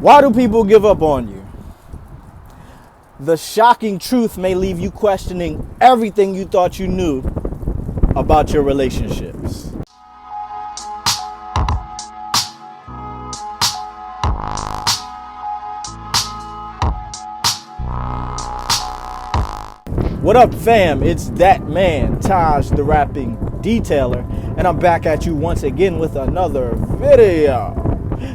Why do people give up on you? The shocking truth may leave you questioning everything you thought you knew about your relationships. What up, fam? It's that man, Taj the Rapping Detailer, and I'm back at you once again with another video.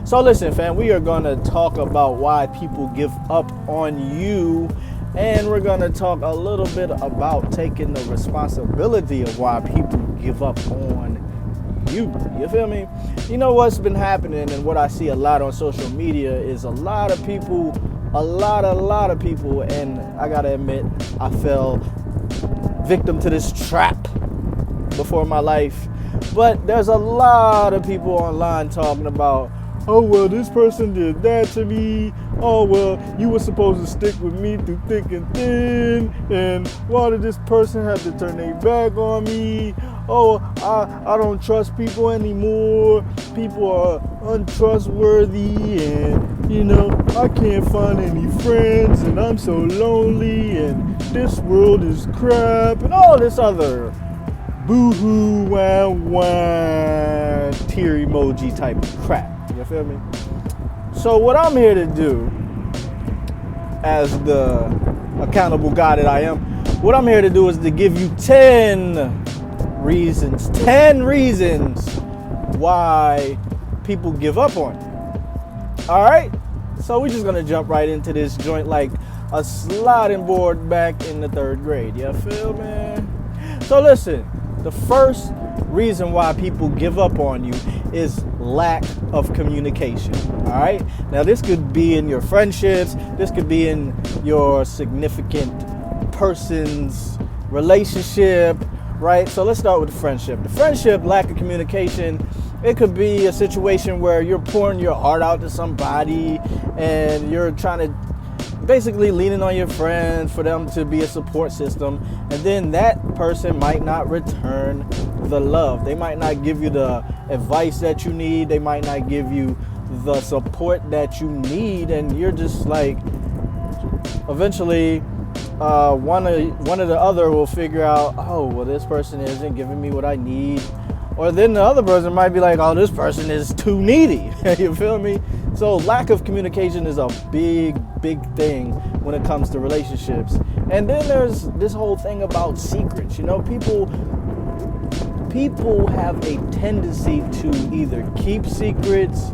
So listen, fam, we are going to talk about why people give up on you, and we're going to talk a little bit about taking the responsibility of why people give up on you. You feel me? You know what's been happening, and what I see a lot on social media is a lot of people, and I gotta admit, I fell victim to this trap before in my life. But there's a lot of people online talking about, oh, well, this person did that to me. Oh, well, you were supposed to stick with me through thick and thin. And why did this person have to turn their back on me? Oh, I don't trust people anymore. People are untrustworthy, and, you know, I can't find any friends, and I'm so lonely, and this world is crap, and all this other boo-hoo, wah, tear emoji type of crap. You feel me? So what I'm here to do, as the accountable guy that I am, what I'm here to do is to give you 10 reasons why people give up on you. All right? So we're just going to jump right into this joint like a sliding board back in the 3rd grade. You feel me? So listen, the first reason why people give up on you is lack of communication. All right? Now, this could be in your friendships. This could be in your significant person's relationship, right? So let's start with the friendship. The friendship, lack of communication. It could be a situation where you're pouring your heart out to somebody and you're trying to basically leaning on your friends for them to be a support system, and then that person might not return the love. They might not give you the advice that you need. They might not give you the support that you need, and you're just like, eventually one or the other will figure out, oh, well, this person isn't giving me what I need. Or then the other person might be like, oh, this person is too needy. You feel me? So lack of communication is a big thing when it comes to relationships. And then there's this whole thing about secrets. You know, people have a tendency to either keep secrets,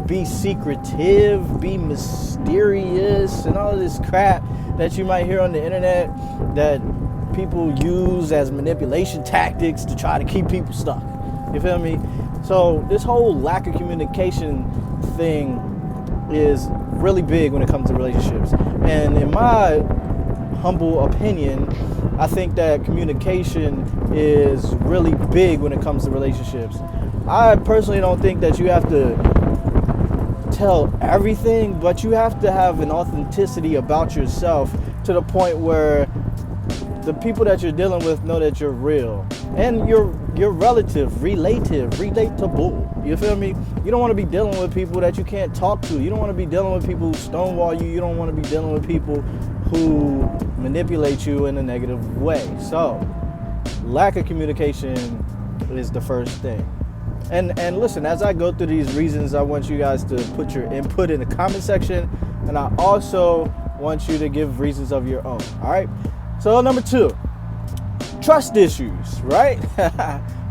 be secretive, be mysterious, and all of this crap that you might hear on the internet that people use as manipulation tactics to try to keep people stuck. You feel me? So this whole lack of communication thing is really big when it comes to relationships. And in my humble opinion, I think that communication is really big when it comes to relationships. I personally don't think that you have to tell everything, but you have to have an authenticity about yourself to the point where the people that you're dealing with know that you're real and you're relatable. You feel me? You don't want to be dealing with people that you can't talk to. You don't want to be dealing with people who stonewall you. You don't want to be dealing with people who manipulate you in a negative way. So, lack of communication is the first thing. And listen, as I go through these reasons, I want you guys to put your input in the comment section, and I also want you to give reasons of your own. All right? So number 2, trust issues, right?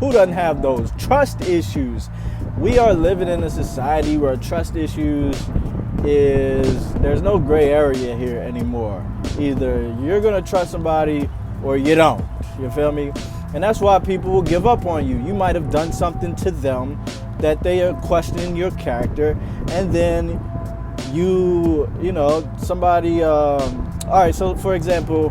Who doesn't have those? Trust issues. We are living in a society where trust issues there's no gray area here anymore. Either you're going to trust somebody or you don't. You feel me? And that's why people will give up on you. You might have done something to them that they are questioning your character, and then you know, somebody, all right, so for example,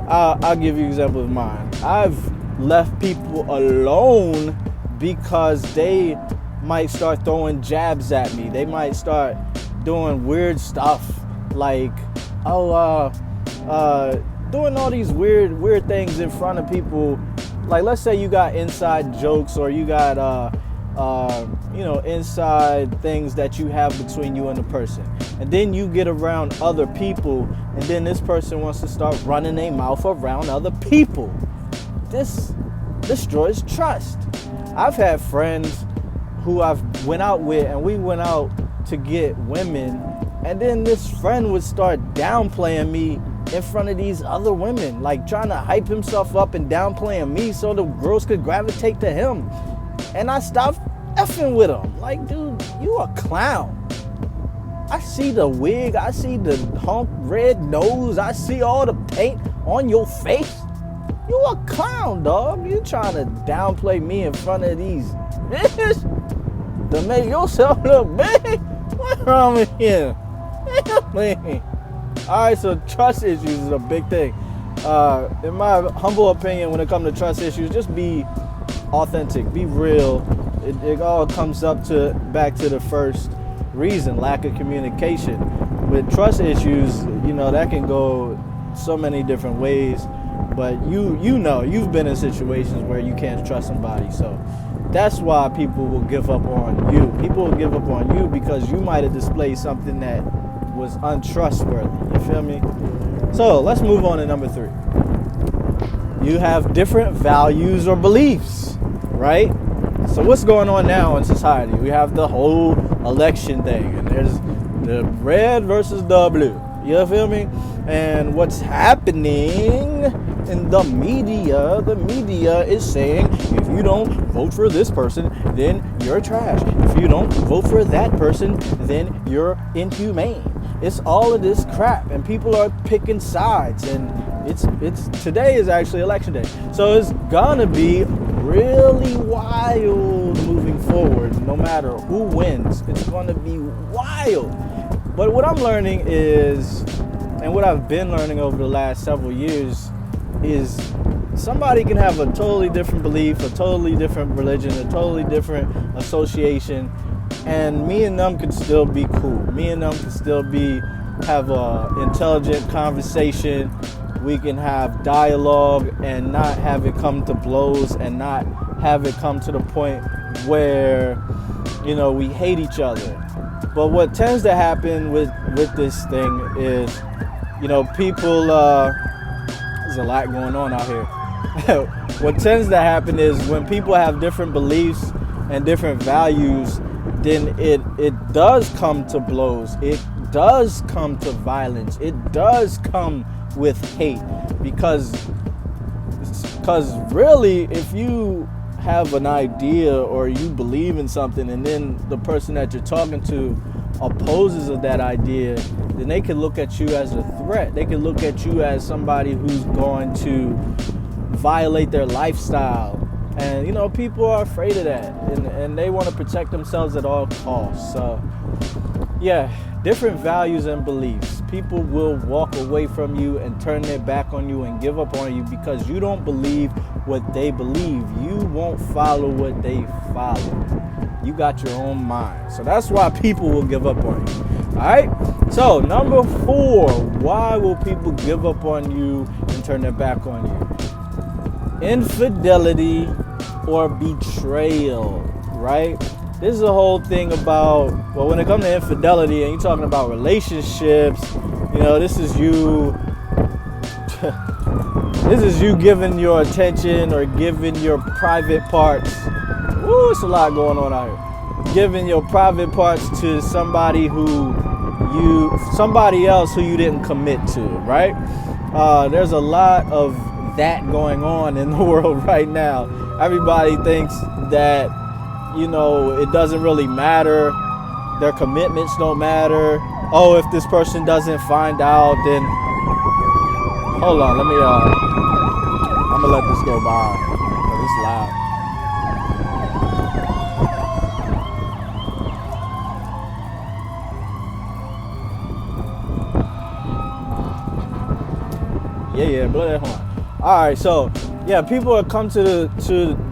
I'll give you an example of mine. I've left people alone because they might start throwing jabs at me. They might start doing weird stuff like, doing all these weird things in front of people. Like, let's say you got inside jokes, or you got inside things that you have between you and the person. And then you get around other people, and then this person wants to start running their mouth around other people. This destroys trust. I've had friends who I've went out with, and we went out to get women, and then this friend would start downplaying me in front of these other women, like trying to hype himself up and downplaying me so the girls could gravitate to him. And I stopped effing with him. Like, dude, you a clown. I see the wig, I see the honk red nose, I see all the paint on your face. You a clown, dog. You trying to downplay me in front of these bitches to make yourself look big? What's wrong with you? Alright, so trust issues is a big thing. In my humble opinion, when it comes to trust issues, just be authentic, be real. It all comes back to the first reason, lack of communication. With trust issues, that can go so many different ways, but you've been in situations where you can't trust somebody, so that's why people will give up on you. People will give up on you because you might have displayed something that was untrustworthy. You feel me? So let's move on to number 3. You have different values or beliefs, right? So what's going on now in society? We have the whole election thing, and there's the red versus the blue. You feel me? And what's happening in the media is saying, if you don't vote for this person, then you're trash. If you don't vote for that person, then you're inhumane. It's all of this crap, and people are picking sides, and it's today is actually election day. So it's gonna be really wild moving forward. No matter who wins, it's gonna be wild. But what I'm learning is, and what I've been learning over the last several years, is somebody can have a totally different belief, a totally different religion, a totally different association, and me and them could still be cool. Me and them could still have a intelligent conversation. We can have dialogue and not have it come to blows, and not have it come to the point where, we hate each other. But what tends to happen with this thing is, people, there's a lot going on out here. What tends to happen is when people have different beliefs and different values, then it does come to blows. It does come to violence. It does come with hate, because really, if you have an idea or you believe in something, and then the person that you're talking to opposes of that idea, then they can look at you as a threat. They can look at you as somebody who's going to violate their lifestyle. And people are afraid of that, and they want to protect themselves at all costs. So yeah, different values and beliefs. People will walk away from you and turn their back on you and give up on you because you don't believe what they believe. You won't follow what they follow. You got your own mind. So that's why people will give up on you. Alright? So number 4, why will people give up on you and turn their back on you? Infidelity or betrayal, right? This is a whole thing about, when it comes to infidelity and you're talking about relationships, this is you giving your attention or giving your private parts. Ooh, it's a lot going on out here. Giving your private parts to somebody else who you didn't commit to, right? There's a lot of that going on in the world right now. Everybody thinks that, it doesn't really matter. Their commitments don't matter. Oh, if this person doesn't find out, then hold on, I'm gonna let this go by, because it's loud. Yeah, blow that horn. All right, so yeah, people are come to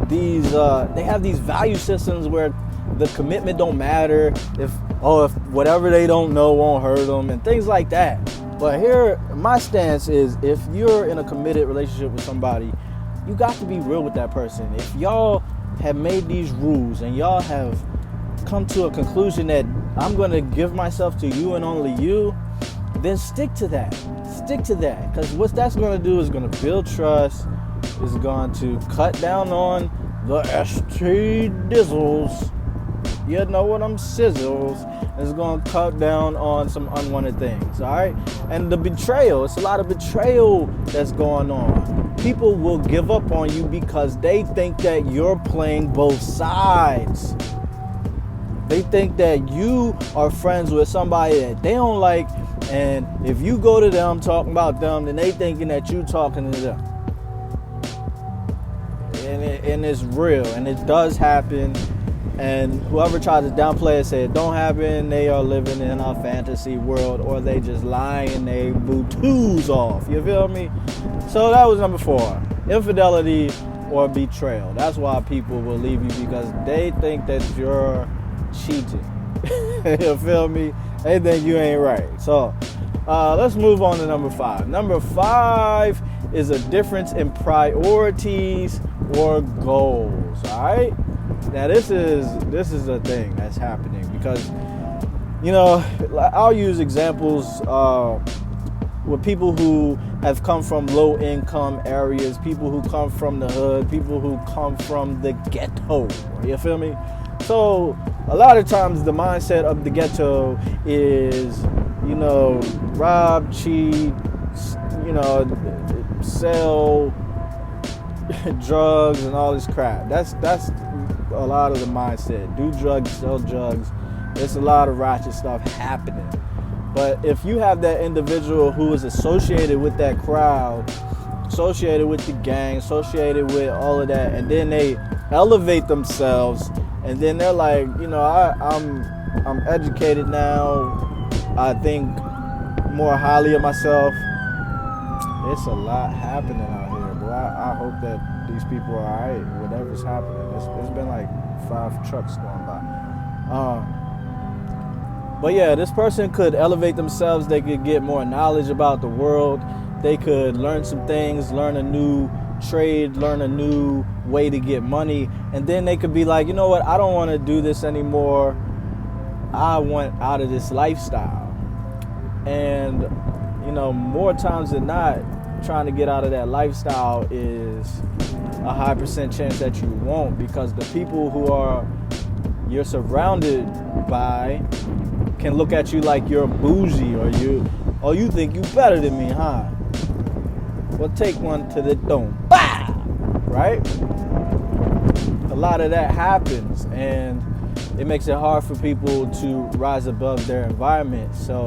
these. They have these value systems where the commitment don't matter. If whatever they don't know won't hurt them and things like that. But here, my stance is, if you're in a committed relationship with somebody, you got to be real with that person. If y'all have made these rules and y'all have come to a conclusion that I'm going to give myself to you and only you, then stick to that. Stick to that. Because what that's going to do is going to build trust, is going to cut down on the ST dizzles. You know what I'm sizzles. It's going to cut down on some unwanted things, all right? And the betrayal, it's a lot of betrayal that's going on. People will give up on you because they think that you're playing both sides. They think that you are friends with somebody that they don't like, and if you go to them talking about them, then they thinking that you talking to them. And it's real, and it does happen. And whoever tries to downplay it, say it don't happen, they are living in a fantasy world, or they just lying they boo-toos off. You feel me? So that was number 4. Infidelity or betrayal. That's why people will leave you, because they think that you're cheating. You feel me? They think you ain't right. So let's move on to number 5. Number 5 is a difference in priorities or goals. All right? Now this is a thing that's happening because, you know, I'll use examples with people who have come from low income areas, people who come from the hood, people who come from the ghetto. You feel me? So a lot of times the mindset of the ghetto is, you know, rob, cheat, you know, sell drugs and all this crap. That's a lot of the mindset. Do drugs, sell drugs. There's a lot of ratchet stuff happening. But if you have that individual who is associated with that crowd, associated with the gang, associated with all of that, and then they elevate themselves, and then they're like, you know, I'm educated now, I think more highly of myself. It's a lot happening out here, bro. I hope that these people are alright, whatever's happening. It's been like 5 trucks going by. But yeah, this person could elevate themselves. They could get more knowledge about the world. They could learn some things, learn a new trade, learn a new way to get money. And then they could be like, you know what? I don't want to do this anymore. I want out of this lifestyle. And, you know, more times than not, trying to get out of that lifestyle is a high percent chance that you won't, because the people who you're surrounded by can look at you like you're bougie, or you think you better than me, huh? Well, take one to the dome. Bah! Right? A lot of that happens, and it makes it hard for people to rise above their environment. So,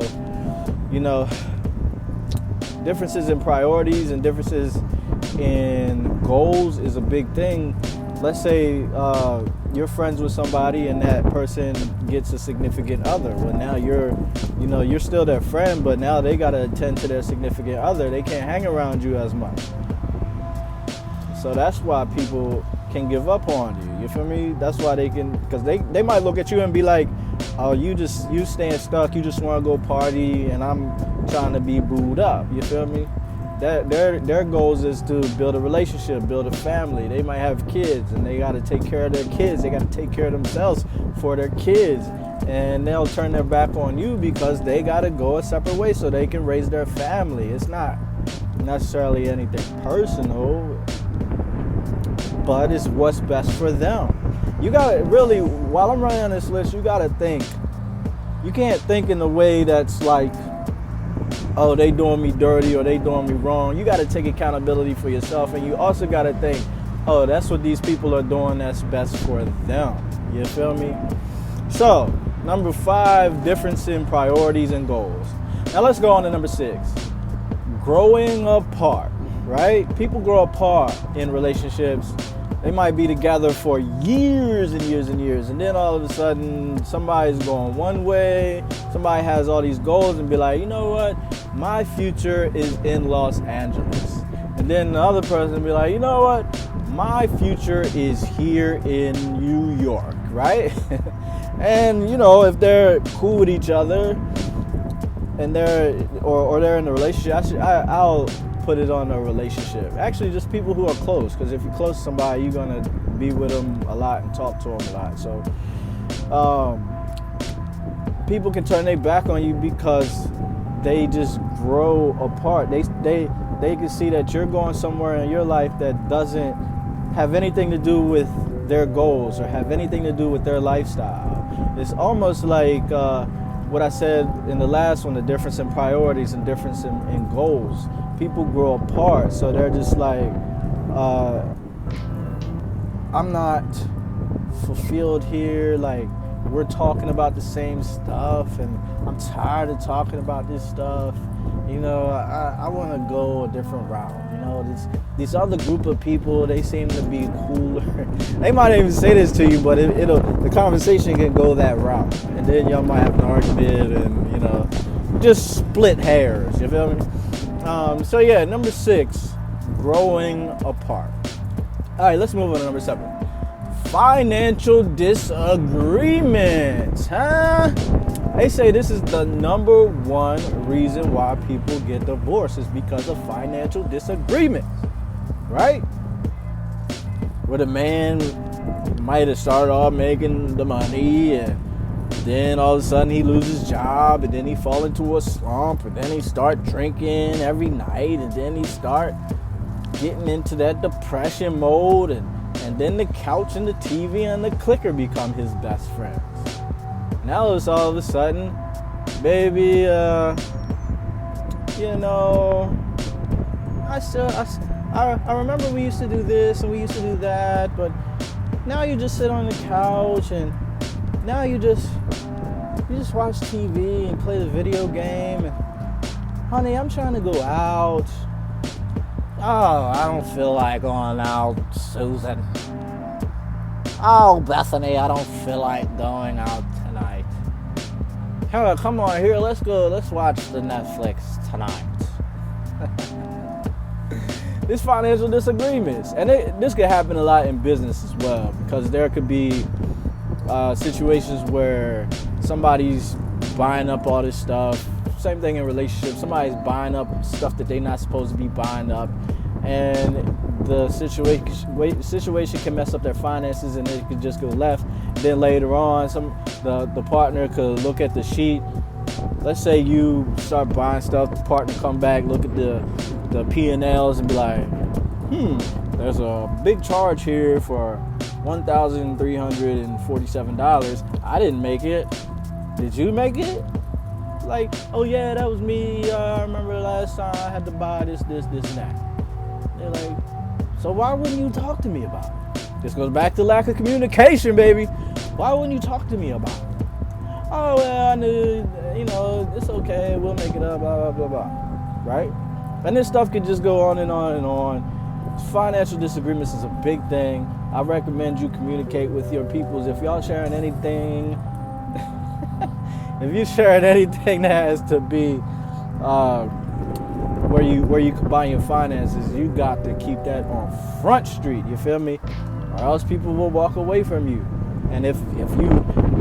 you know, differences in priorities and differences in goals is a big thing. Let's say you're friends with somebody and that person gets a significant other. Well, now you're still their friend, but now they got to attend to their significant other. They can't hang around you as much. So that's why people can give up on you. You feel me? That's why they can, because they might look at you and be like, oh, you staying stuck. You just want to go party, and I'm trying to be booed up. You feel me? Their goals is to build a relationship, build a family. They might have kids, and they got to take care of their kids. They got to take care of themselves for their kids. And they'll turn their back on you because they got to go a separate way so they can raise their family. It's not necessarily anything personal, but it's what's best for them. You got to really, while I'm running on this list, you got to think. You can't think in the way that's like, oh, they doing me dirty or they doing me wrong. You got to take accountability for yourself, and you also got to think, oh, that's what these people are doing that's best for them. You feel me? So, number 5, difference in priorities and goals. Now let's go on to number 6. Growing apart, right? People grow apart in relationships. They might be together for years and years and years, and then all of a sudden somebody's going one way, somebody has all these goals and be like, you know what, my future is in Los Angeles. And then the other person be like, you know what, my future is here in New York, right? And you know, if they're cool with each other and they're in a relationship, I'll put it on a relationship. Actually, just people who are close. Because if you're close to somebody, you're gonna be with them a lot and talk to them a lot. So, people can turn their back on you because they just grow apart. They can see that you're going somewhere in your life that doesn't have anything to do with their goals or have anything to do with their lifestyle. It's almost like what I said in the last one, the difference in priorities and difference in goals. People grow apart, so they're just like, I'm not fulfilled here, like we're talking about the same stuff and I'm tired of talking about this stuff. You know, I want to go a different route. You know, this other group of people, they seem to be cooler. They might even say this to you, but the conversation can go that route. And then y'all might have an argument and, you know, just split hairs. You feel me? So yeah, number 6, growing apart. All right, let's move on to number 7. Financial disagreements, huh? They say this is the number 1 reason why people get divorced is because of financial disagreements, right? Where the man might have started off making the money and then all of a sudden he loses his job and then he fall into a slump and then he start drinking every night and then he start getting into that depression mode and then the couch and the TV and the clicker become his best friends. Now it's all of a sudden, baby, you know, I remember we used to do this and we used to do that, but now you just sit on the couch and now you just watch TV and play the video game. And, honey, I'm trying to go out. Oh, I don't feel like going out, Susan. Oh, Bethany, I don't feel like going out tonight. Hey, come on here, let's watch the Netflix tonight. This financial disagreements, and this could happen a lot in business as well, because there could be situations where somebody's buying up all this stuff. Same thing in relationships. Somebody's buying up stuff that they're not supposed to be buying up, and the situation can mess up their finances, and it could just go left. Then later on, the partner could look at the sheet. Let's say you start buying stuff, the partner come back, look at the P&Ls and be like, there's a big charge here for $1,347. I didn't make it. Did you make it? Like, oh yeah, that was me. I remember last time I had to buy this, and that. They're like, so why wouldn't you talk to me about it? This goes back to lack of communication, baby. Why wouldn't you talk to me about it? Oh, well, I knew, you know, it's okay. We'll make it up, blah, blah, blah, blah. Right? And this stuff could just go on and on and on. Financial disagreements is a big thing. I recommend you communicate with your peoples. If y'all sharing anything, if you're sharing anything that has to be where you combine your finances, you got to keep that on Front Street. You feel me? Or else people will walk away from you. And if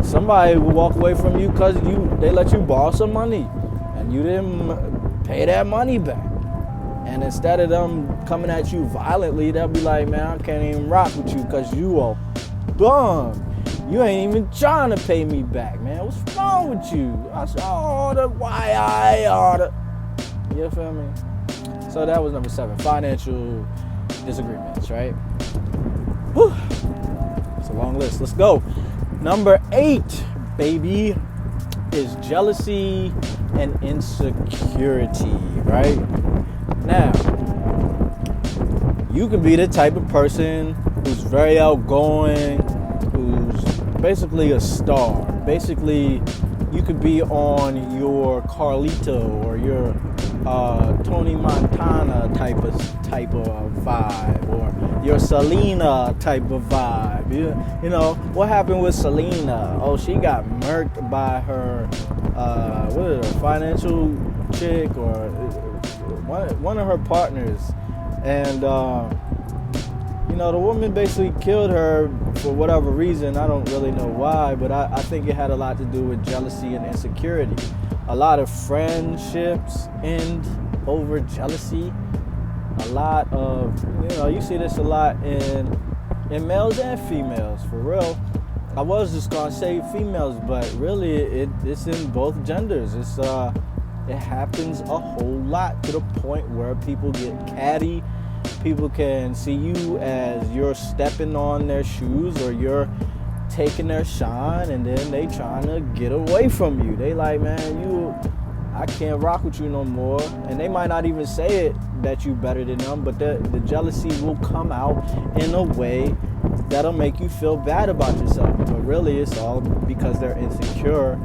somebody will walk away from you because they let you borrow some money and you didn't pay that money back. And instead of them coming at you violently, they'll be like, man, I can't even rock with you because you are bum. You ain't even trying to pay me back, man. What's wrong with you? I said, why I oughta. You feel me? So that was number 7, financial disagreements, right? Whew. It's a long list. Let's go. Number 8, baby, is jealousy and insecurity, right? Now, you can be the type of person who's very outgoing, who's basically a star. Basically, you could be on your Carlito or your Tony Montana type of vibe, or your Selena type of vibe. You know what happened with Selena? Oh, she got murked by her financial chick or one of her partners, and the woman basically killed her for whatever reason. I don't really know why, but I think it had a lot to do with jealousy and insecurity. A lot of friendships end over jealousy a lot of, you see this a lot in males and females, for real. I was just gonna say females, but really it's in both genders. It happens a whole lot, to the point where people get catty. People can see you as you're stepping on their shoes, or you're taking their shine, and then they trying to get away from you. They like, man, I can't rock with you no more. And they might not even say it that you better than them, but the jealousy will come out in a way that'll make you feel bad about yourself. But really, it's all because they're insecure,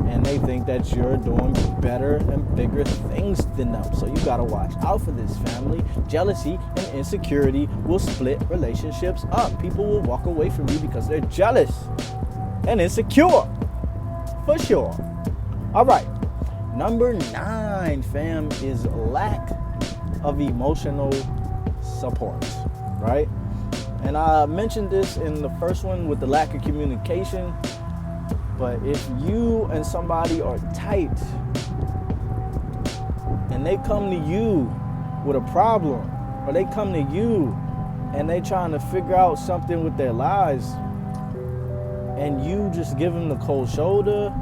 and they think that you're doing better and bigger things than them. So you gotta watch out for this, family. Jealousy and insecurity will split relationships up. People will walk away from you because they're jealous and insecure, for sure. All right, number 9, fam, is lack of emotional support, right? And I mentioned this in the first one with the lack of communication. But if you and somebody are tight, and they come to you with a problem, or they come to you and they trying to figure out something with their lives, and you just give them the cold shoulder,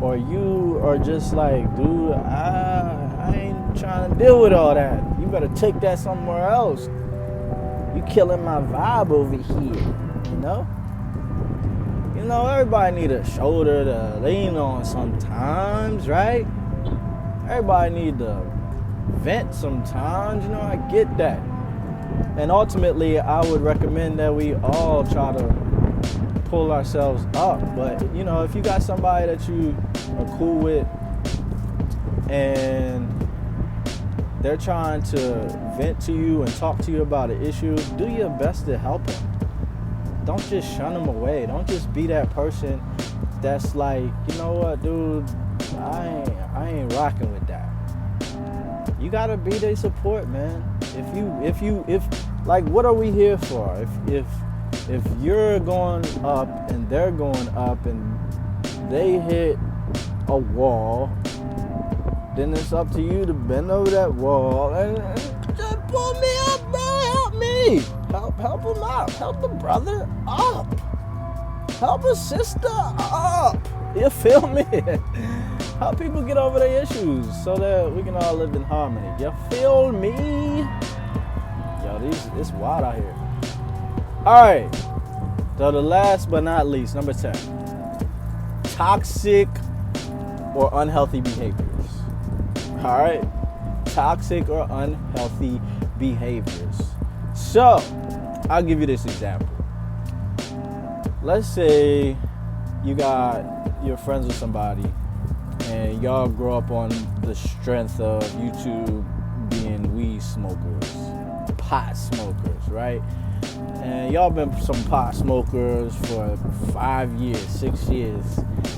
or you are just like, dude, I ain't trying to deal with all that. You better take that somewhere else. You killing my vibe over here, you know? Everybody need a shoulder to lean on sometimes, right? Everybody need to vent sometimes, I get that. And ultimately, I would recommend that we all try to pull ourselves up. But, if you got somebody that you are cool with and they're trying to vent to you and talk to you about an issue, do your best to help them. Don't just shun them away. Don't just be that person that's like, you know what, dude, I ain't rocking with that. You gotta be their support, man. If like, what are we here for? If you're going up and they're going up and they hit a wall, then it's up to you to bend over that wall and just pull me up, bro. Help me. Help him out. Help the brother up. Help a sister up. You feel me? Help people get over their issues so that we can all live in harmony. You feel me? Yo, it's wild out here. All right. So the last but not least, number 10. Toxic or unhealthy behaviors. All right? Toxic or unhealthy behaviors. So, I'll give you this example. Let's say you're friends with somebody and y'all grow up on the strength of you two being weed smokers, pot smokers, right? And y'all been some pot smokers for 5 years, 6 years,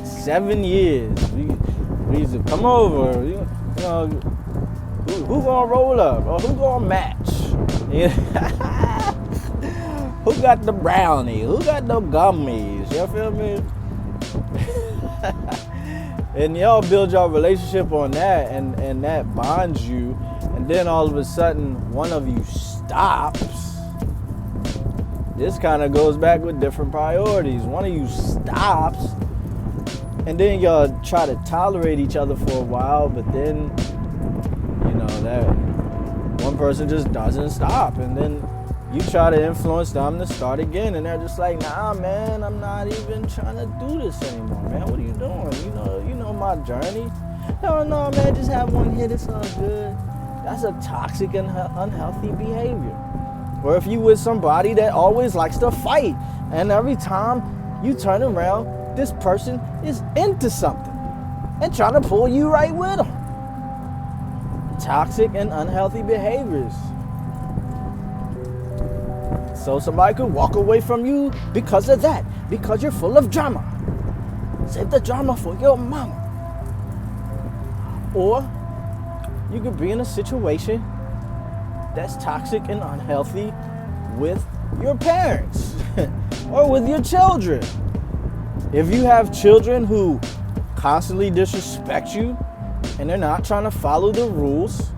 7 years. We used to come over, who gonna roll up or who gonna match? Who got the brownie? Who got the gummies? You feel me? And y'all build your relationship on that, and that bonds you. And then all of a sudden, one of you stops. This kind of goes back with different priorities. One of you stops, and then y'all try to tolerate each other for a while, but then, that one person just doesn't stop, and then you try to influence them to start again, and they're just like, nah, man, I'm not even trying to do this anymore, man. What are you doing? You know my journey. No, man, just have one hit, it's all good. That's a toxic and unhealthy behavior. Or if you with somebody that always likes to fight, and every time you turn around, this person is into something and trying to pull you right with them. Toxic and unhealthy behaviors. So somebody could walk away from you because of that, because you're full of drama. Save the drama for your mama. Or you could be in a situation that's toxic and unhealthy with your parents or with your children. If you have children who constantly disrespect you and they're not trying to follow the rules,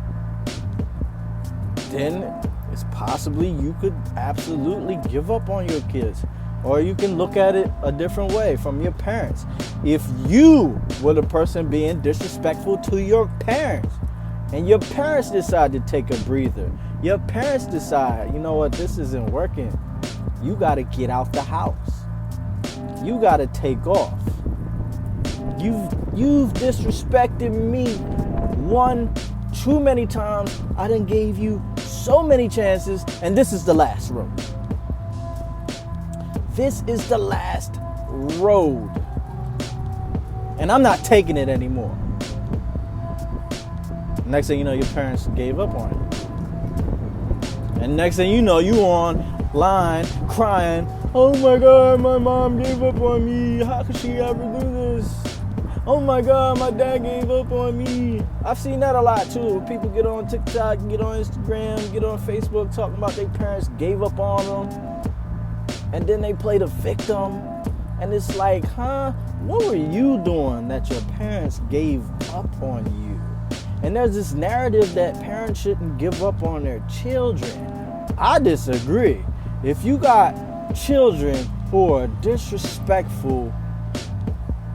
then it's possibly you could absolutely give up on your kids. Or you can look at it a different way from your parents. If you were the person being disrespectful to your parents, and your parents decide to take a breather, your parents decide, you know what, this isn't working, you got to get out the house. You got to take off. You've disrespected me one too many times. I done gave you so many chances, and this is the last road. This is the last road. And I'm not taking it anymore. Next thing you know, your parents gave up on it. And next thing you know, you online crying, oh my God, my mom gave up on me. How could she ever do this? Oh my God, my dad gave up on me. I've seen that a lot too. People get on TikTok, get on Instagram, get on Facebook talking about their parents gave up on them. And then they play the victim. And it's like, what were you doing that your parents gave up on you? And there's this narrative that parents shouldn't give up on their children. I disagree. If you got children who are disrespectful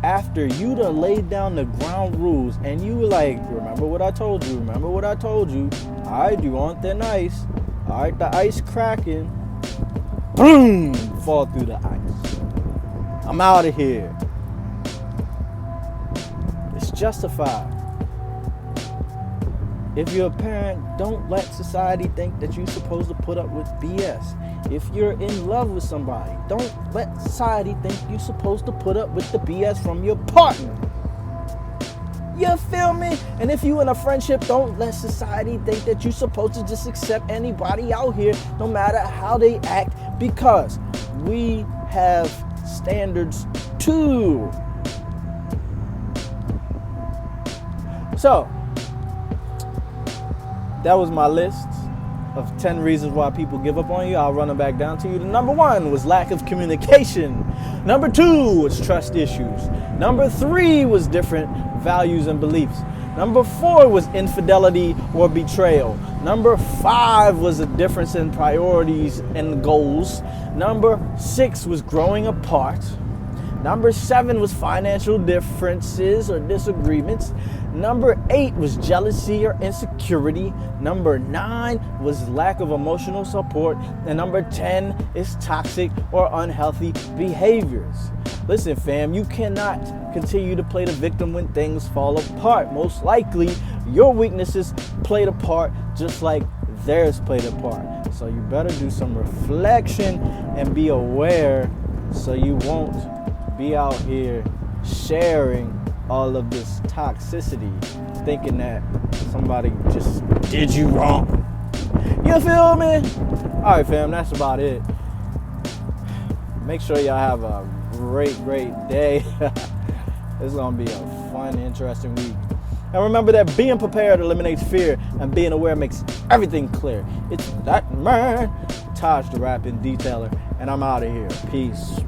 after you done laid down the ground rules and you were like, remember what I told you, remember what I told you. All right, you want thin ice. All right, the ice cracking. Boom! Fall through the ice. I'm out of here. It's justified. If you're a parent, don't let society think that you're supposed to put up with BS. If you're in love with somebody, don't let society think you're supposed to put up with the BS from your partner. You feel me? And if you in a friendship, don't let society think that you're supposed to just accept anybody out here, no matter how they act, because we have standards too. So, that was my list of 10 reasons why people give up on you. I'll run them back down to you. The number 1 was lack of communication. Number 2 was trust issues. Number 3 was different values and beliefs. Number 4 was infidelity or betrayal. Number 5 was a difference in priorities and goals. Number 6 was growing apart. Number 7 was financial differences or disagreements. Number 8 was jealousy or insecurity. Number 9 was lack of emotional support. And number 10 is toxic or unhealthy behaviors. Listen, fam, you cannot continue to play the victim when things fall apart. Most likely, your weaknesses played a part just like theirs played a part. So you better do some reflection and be aware so you won't be out here sharing all of this toxicity, thinking that somebody just did you wrong. You feel me? All right, fam, that's about it. Make sure y'all have a great day. It's gonna be a fun, interesting week. And remember that being prepared eliminates fear, and being aware makes everything clear. It's that man, Taj the Rapping Detailer, and I'm out of here. Peace.